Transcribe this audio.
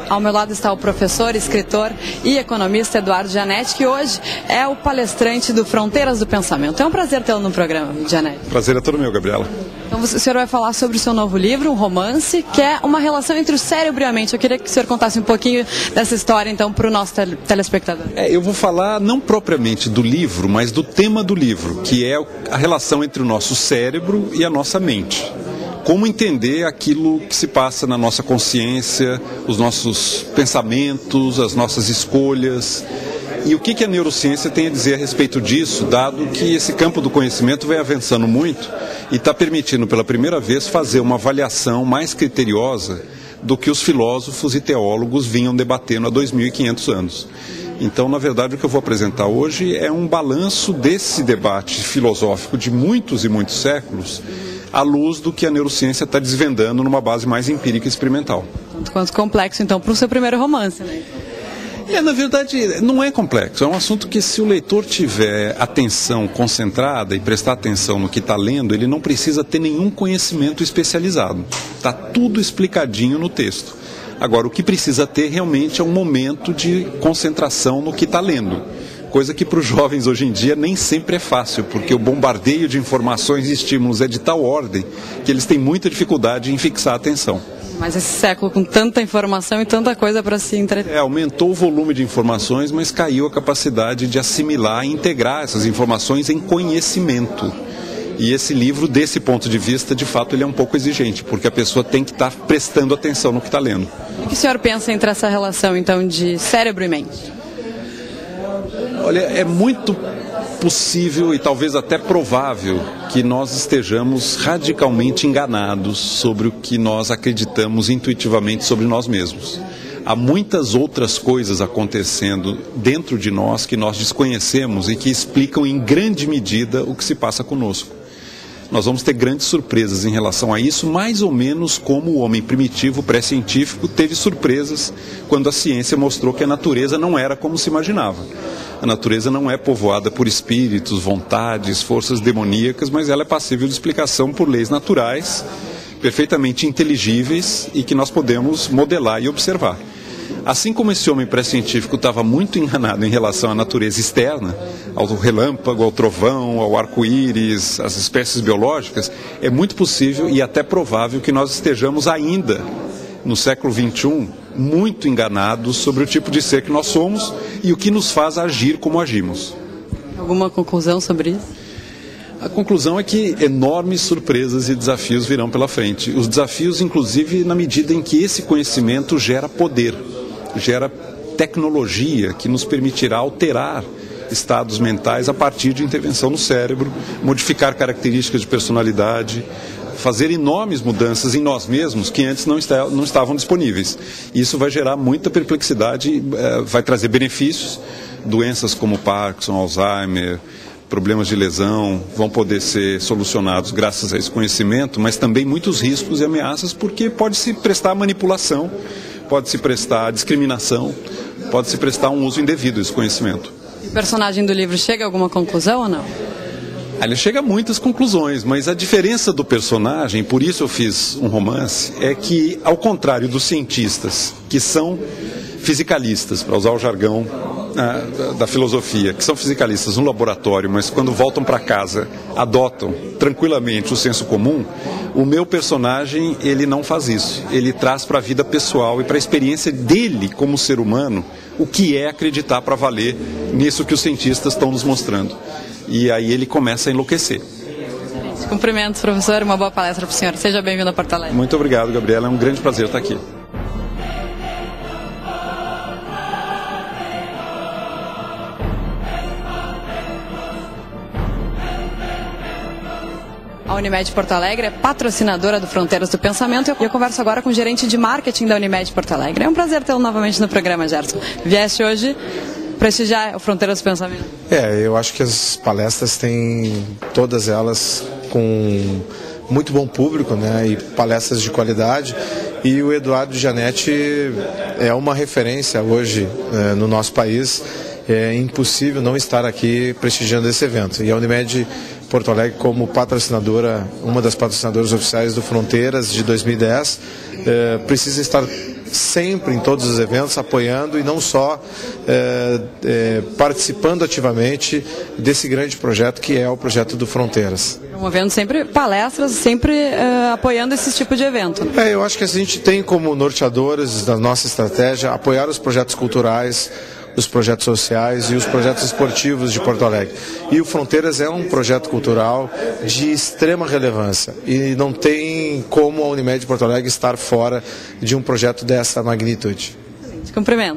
Ao meu lado está o professor, escritor e economista Eduardo Gianetti, que hoje é o palestrante do Fronteiras do Pensamento. É um prazer tê-lo no programa, Gianetti. Prazer é todo meu, Gabriela. Então o senhor vai falar sobre o seu novo livro, um romance, que é uma relação entre o cérebro e a mente. Eu queria que o senhor contasse um pouquinho dessa história, então, para o nosso telespectador. Eu vou falar não propriamente do livro, mas do tema do livro, que é a relação entre o nosso cérebro e a nossa mente. Como entender aquilo que se passa na nossa consciência, os nossos pensamentos, as nossas escolhas. E o que a neurociência tem a dizer a respeito disso, dado que esse campo do conhecimento vem avançando muito e está permitindo pela primeira vez fazer uma avaliação mais criteriosa do que os filósofos e teólogos vinham debatendo há 2.500 anos. Então, na verdade, o que eu vou apresentar hoje é um balanço desse debate filosófico de muitos e muitos séculos, à luz do que a neurociência está desvendando numa base mais empírica e experimental. Tanto quanto complexo, então, para o seu primeiro romance, né? Na verdade, não é complexo. É um assunto que, se o leitor tiver atenção concentrada e prestar atenção no que está lendo, ele não precisa ter nenhum conhecimento especializado. Está tudo explicadinho no texto. Agora, o que precisa ter realmente é um momento de concentração no que está lendo. Coisa que para os jovens hoje em dia nem sempre é fácil, porque o bombardeio de informações e estímulos é de tal ordem que eles têm muita dificuldade em fixar a atenção. Mas esse século com tanta informação e tanta coisa para se entreter. Aumentou o volume de informações, mas caiu a capacidade de assimilar e integrar essas informações em conhecimento. E esse livro, desse ponto de vista, de fato, ele é um pouco exigente, porque a pessoa tem que estar prestando atenção no que está lendo. O que o senhor pensa entre essa relação, então, de cérebro e mente? Olha, é muito possível e talvez até provável que nós estejamos radicalmente enganados sobre o que nós acreditamos intuitivamente sobre nós mesmos. Há muitas outras coisas acontecendo dentro de nós que nós desconhecemos e que explicam em grande medida o que se passa conosco. Nós vamos ter grandes surpresas em relação a isso, mais ou menos como o homem primitivo pré-científico teve surpresas quando a ciência mostrou que a natureza não era como se imaginava. A natureza não é povoada por espíritos, vontades, forças demoníacas, mas ela é passível de explicação por leis naturais, perfeitamente inteligíveis e que nós podemos modelar e observar. Assim como esse homem pré-científico estava muito enganado em relação à natureza externa, ao relâmpago, ao trovão, ao arco-íris, às espécies biológicas, é muito possível e até provável que nós estejamos ainda, no século XXI, muito enganados sobre o tipo de ser que nós somos e o que nos faz agir como agimos. Alguma conclusão sobre isso? A conclusão é que enormes surpresas e desafios virão pela frente. Os desafios, inclusive, na medida em que esse conhecimento gera poder, gera tecnologia que nos permitirá alterar estados mentais a partir de intervenção no cérebro, modificar características de personalidade, fazer enormes mudanças em nós mesmos que antes não estavam disponíveis. Isso vai gerar muita perplexidade, vai trazer benefícios, doenças como Parkinson, Alzheimer, problemas de lesão vão poder ser solucionados graças a esse conhecimento, mas também muitos riscos e ameaças, porque pode se prestar manipulação, pode se prestar discriminação, pode se prestar um uso indevido desse conhecimento. E o personagem do livro chega a alguma conclusão ou não? Ele chega a muitas conclusões, mas a diferença do personagem, por isso eu fiz um romance, é que, ao contrário dos cientistas, que são fisicalistas, para usar o jargão da filosofia, que são fisicalistas no laboratório, mas quando voltam para casa adotam tranquilamente o senso comum, o meu personagem, ele não faz isso. Ele traz para a vida pessoal e para a experiência dele como ser humano o que é acreditar para valer nisso que os cientistas estão nos mostrando. E aí ele começa a enlouquecer. Cumprimentos, professor, uma boa palestra para o senhor. Seja bem-vindo a Porto Alegre. Muito obrigado, Gabriela. É um grande prazer estar aqui. A Unimed Porto Alegre é patrocinadora do Fronteiras do Pensamento e eu converso agora com o gerente de marketing da Unimed Porto Alegre. É um prazer tê-lo novamente no programa, Gerson. Vieste hoje prestigiar o Fronteiras do Pensamento. Eu acho que as palestras têm, todas elas, com muito bom público, né, e palestras de qualidade. E o Eduardo Gianetti é uma referência hoje no nosso país. É impossível não estar aqui prestigiando esse evento. E a Unimed Porto Alegre, como patrocinadora, uma das patrocinadoras oficiais do Fronteiras de 2010, precisa estar sempre em todos os eventos, apoiando e não só participando ativamente desse grande projeto que é o projeto do Fronteiras. Promovendo sempre palestras, sempre apoiando esse tipo de evento. Eu acho que a gente tem como norteadores da nossa estratégia apoiar os projetos culturais, os projetos sociais e os projetos esportivos de Porto Alegre. E o Fronteiras é um projeto cultural de extrema relevância e não tem como a Unimed Porto Alegre estar fora de um projeto dessa magnitude. Cumprimento.